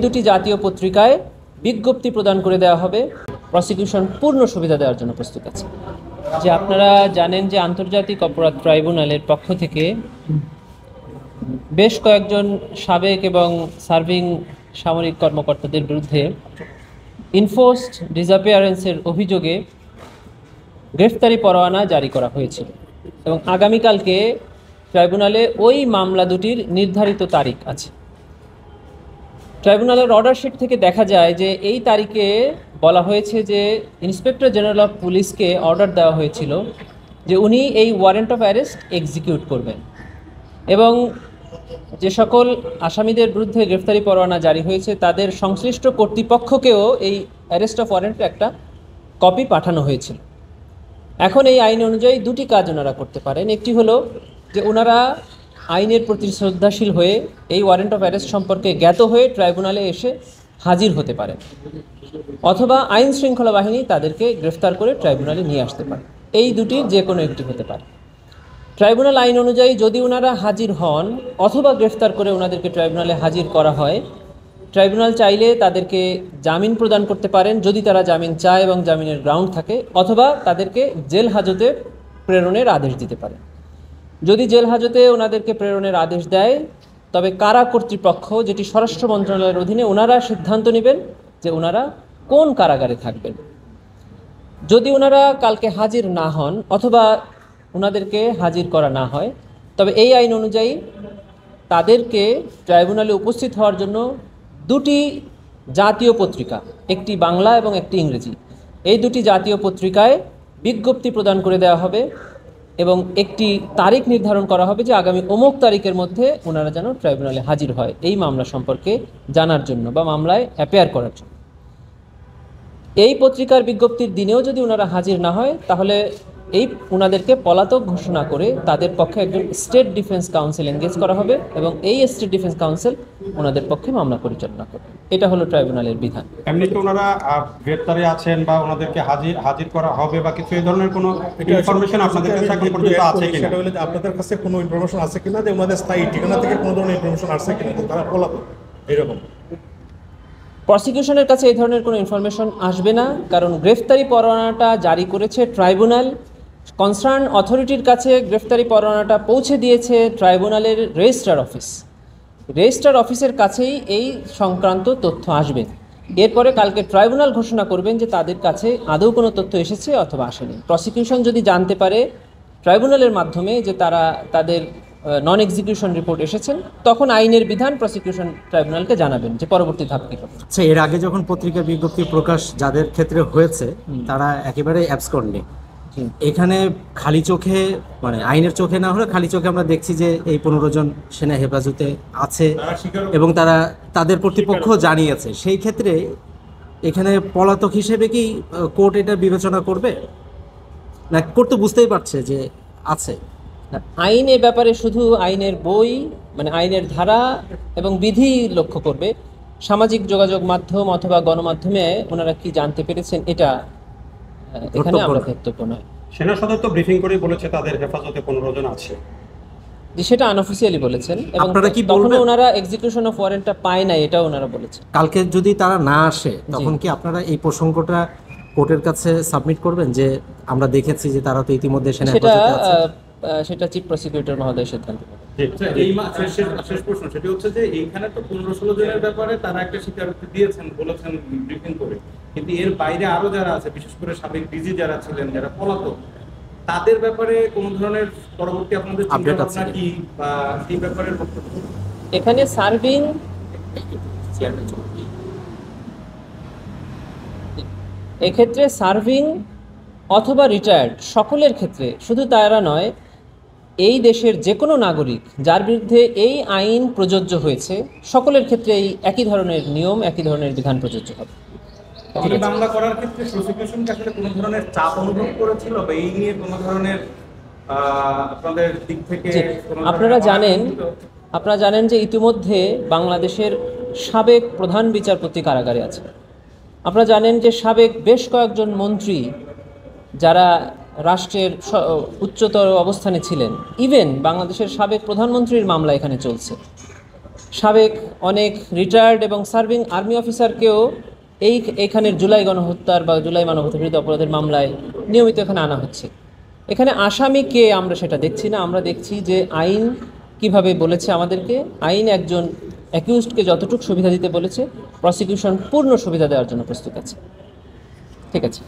দুটি জাতীয় পত্রিকায় বিজ্ঞপ্তি প্রদান করে দেওয়া হবে। প্রসিকিউশন পূর্ণ সুবিধা দেওয়ার জন্য প্রস্তুত আছে। যে আপনারা জানেন যে আন্তর্জাতিক অপরাধ ট্রাইব্যুনালের পক্ষ থেকে বেশ কয়েকজন সাবেক এবং সার্ভিং সামরিক কর্মকর্তাদের বিরুদ্ধে ইনফোর্সড ডিসঅ্যাপিয়ারেন্সের অভিযোগে গ্রেফতারি পরোয়ানা জারি করা হয়েছিল এবং আগামীকালকে ট্রাইব্যুনালে ওই মামলা দুটির নির্ধারিত তারিখ আছে। ট্রাইব্যুনালের অর্ডার শিট থেকে দেখা যায় যে এই তারিখে বলা হয়েছে যে ইন্সপেক্টর জেনারেল অফ পুলিশকে অর্ডার দেওয়া হয়েছিল যে উনি এই ওয়ারেন্ট অফ অ্যারেস্ট এক্সিকিউট করবেন এবং যে সকল আসামিদের বিরুদ্ধে গ্রেফতারি পরোয়ানা জারি হয়েছে তাদের সংশ্লিষ্ট কর্তৃপক্ষকেও এই অ্যারেস্ট অফ ওয়ারেন্টের একটা কপি পাঠানো হয়েছিল। এখন এই আইন অনুযায়ী দুটি কাজ ওনারা করতে পারেন। একটি হলো যে ওনারা আইনের প্রতি শ্রদ্ধাশীল হয়ে এই ওয়ারেন্ট অফ অ্যারেস্ট সম্পর্কে জ্ঞাত হয়ে ট্রাইব্যুনালে এসে হাজির হতে পারেন, অথবা আইন শৃঙ্খলা বাহিনী তাদেরকে গ্রেফতার করে ট্রাইব্যুনালে নিয়ে আসতে পারে। এই দুটির যে কোনো একটি হতে পারে। ট্রাইব্যুনাল আইন অনুযায়ী যদি ওনারা হাজির হন অথবা গ্রেফতার করে ওনাদেরকে ট্রাইব্যুনালে হাজির করা হয়, ট্রাইব্যুনাল চাইলে তাদেরকে জামিন প্রদান করতে পারেন যদি তারা জামিন চায় এবং জামিনের গ্রাউন্ড থাকে, অথবা তাদেরকে জেল হাজতে প্রেরণের আদেশ দিতে পারে। যদি জেল হাজতে ওনাদেরকে প্রেরণের আদেশ দেয় তবে কারা কর্তৃপক্ষ, যেটি স্বরাষ্ট্র মন্ত্রণালয়ের অধীনে, ওনারা সিদ্ধান্ত নেবেন যে ওনারা কোন কারাগারে থাকবেন। যদি ওনারা কালকে হাজির না হন অথবা ওনাদেরকে হাজির করা না হয় তবে এই আইন অনুযায়ী তাদেরকে ট্রাইব্যুনালে উপস্থিত হওয়ার জন্য দুটি জাতীয় পত্রিকা, একটি বাংলা এবং একটি ইংরেজি, এই দুটি জাতীয় পত্রিকায় বিজ্ঞপ্তি প্রদান করে দেওয়া হবে এবং একটি তারিখ নির্ধারণ করা হবে যে আগামী অমুক তারিখের মধ্যে ওনারা যেন ট্রাইব্যুনালে হাজির হয় এই মামলা সম্পর্কে জানার জন্য বা মামলায় অ্যাপিয়ার করার জন্য। এই পত্রিকার বিজ্ঞপ্তির দিনেও যদি ওনারা হাজির না হয় তাহলে এই ওনাদেরকে পলাতক ঘোষণা করে তাদের পক্ষে একজন স্টেট ডিফেন্স কাউন্সিল এনগেজ করা হবে এবং এই স্টেট ডিফেন্স কাউন্সিল ওনাদের পক্ষে মামলা পরিচালনা করবে। এটা হলো ট্রাইব্যুনালের বিধান। এমনিতে ওনারা গ্রেফতারে আছেন বা ওনাদেরকে হাজির করা হবে বা কিছু এই ধরনের কোনো ইনফরমেশন আপনাদের কাছে এখন পর্যন্ত আছে কিনা? সেটা হলো যে আপনাদের কাছে কোনো ইনফরমেশন আছে কিনা যে ওনাদের স্থায়ী ঠিকানা থেকে কোনো ধরনের ইনফরমেশন আছে কিনা তারা পলাতক এরকম? প্রসিকিউশনের কাছে এই ধরনের কোনো ইনফরমেশন আসবে না, কারণ গ্রেফতারি পরোয়ানাটা জারি করেছে ট্রাইব্যুনাল। কনসার্ন অথরিটির কাছে গ্রেফতারি পরোয়ানাটা পৌঁছে দিয়েছে ট্রাইব্যুনালের রেজিস্ট্রার অফিস। রেজিস্ট্রার অফিসের কাছেই এই সংক্রান্ত তথ্য আসবে। এরপরে কালকে ট্রাইব্যুনাল ঘোষণা করবেন যে তাদের কাছে আদৌ কোনো তথ্য এসেছে অথবা আসেনি। প্রসিকিউশন যদি জানতে পারে ট্রাইব্যুনালের মাধ্যমে যে তাদের নন এক্সিকিউশন রিপোর্ট এসেছেন, তখন আইনের বিধান প্রসিকিউশন ট্রাইব্যুনালকে জানাবেন যে পরবর্তী ধাপ কী হবে। আচ্ছা, এর আগে যখন পত্রিকা বিজ্ঞপ্তি প্রকাশ যাদের ক্ষেত্রে হয়েছে তারা একেবারে অ্যাবসকন্ডে, এখানে খালি চোখে মানে আইনের চোখে না হলে খালি চোখে আমরা দেখছি যে এই 15 জন সেনা হেফাজতে আছে এবং তারা তাদের কর্তৃপক্ষ জানিয়েছে। সেই ক্ষেত্রে এখানে পলাতক হিসেবে কি কোর্ট এটা বিবেচনা করবে না? কোর্ট তো বুঝতেই পারছে যে আছে। আইন এ ব্যাপারে শুধু আইনের বই মানে আইনের ধারা এবং বিধি লক্ষ্য করবে। সামাজিক যোগাযোগ মাধ্যম অথবা গণমাধ্যমে ওনারা কি জানতে পেরেছেন এটা এখানে আমরা বক্তব্য নয়। সেনা সদর তো ব্রিফিং করে বলেছে তাদের হেফাজতে 15 জন আছে, যে সেটা আনঅফিসিয়ালি বলেছেন এবং তখন ওনারা এক্সিকিউশন অফ ওয়ারেন্টটা পায় না, এটা ওনারা বলেছেন। কালকে যদি তারা না আসে তখন কি আপনারা এই প্রসঙ্গটা কোর্টের কাছে সাবমিট করবেন যে আমরা দেখেছি যে তারা তো ইতিমধ্যে সেনা হেফাজতে আছে? সেটা চিফ প্রসিকিউটর মহোদয় সিদ্ধান্ত নেবেন। এই শেষ প্রশ্ন সেটা হচ্ছে যে এইখানে তো 15-16 জনের ব্যাপারে তারা একটা স্বীকারোক্তি দিয়েছেন, বলেছেন ব্রিফিং করে, কিন্তু এর বাইরে আরো যারা আছে, বিশেষ করে সাবেক ডিজি যারা ছিলেন, যারা পলাতক, তাদের ব্যাপারে কোন ধরনের পরবর্তী আপনাদের চিন্তাভাবনা কি বা এই ব্যাপারে এখানে সার্ভিং এক্ষেত্রে সার্ভিং অথবা রিটায়ার্ড সকলের ক্ষেত্রে, শুধু তারা নয়, এই দেশের যে কোনো নাগরিক যার বিরুদ্ধে এই আইন প্রযোজ্য হয়েছে সকলের ক্ষেত্রে এই একই ধরনের নিয়ম, একই ধরনের বিধান প্রযোজ্য হবে। মামলা করার ক্ষেত্রে প্রসিকিউশন আসলে কোনো ধরনের চাপ অনুভব করেছিল বা এই নিয়ে কোনো ধরনের আপনাদের দিক থেকে? আপনারা জানেন যে ইতিমধ্যে বাংলাদেশের সাবেক প্রধান বিচারপতি কারাগারে আছে। আপনারা জানেন যে সাবেক বেশ কয়েকজন মন্ত্রী যারা রাষ্ট্রের উচ্চতর অবস্থানে ছিলেন, ইভেন বাংলাদেশের সাবেক প্রধানমন্ত্রীর মামলা এখানে চলছে। সাবেক অনেক রিটায়ার্ড এবং সার্ভিং আর্মি অফিসারকেও এইখানের জুলাই গণহত্যার বা জুলাই মানবতার বিরুদ্ধে অপরাধের মামলায় নিয়মিত এখানে আনা হচ্ছে। এখানে আসামি কে আমরা সেটা দেখছি না, আমরা দেখছি যে আইন কিভাবে বলেছে আমাদেরকে। আইন একজন অ্যাকিউজডকে যতটুকু সুবিধা দিতে বলেছে, প্রসিকিউশন পূর্ণ সুবিধা দেওয়ার জন্য প্রস্তুত আছে। ঠিক আছে।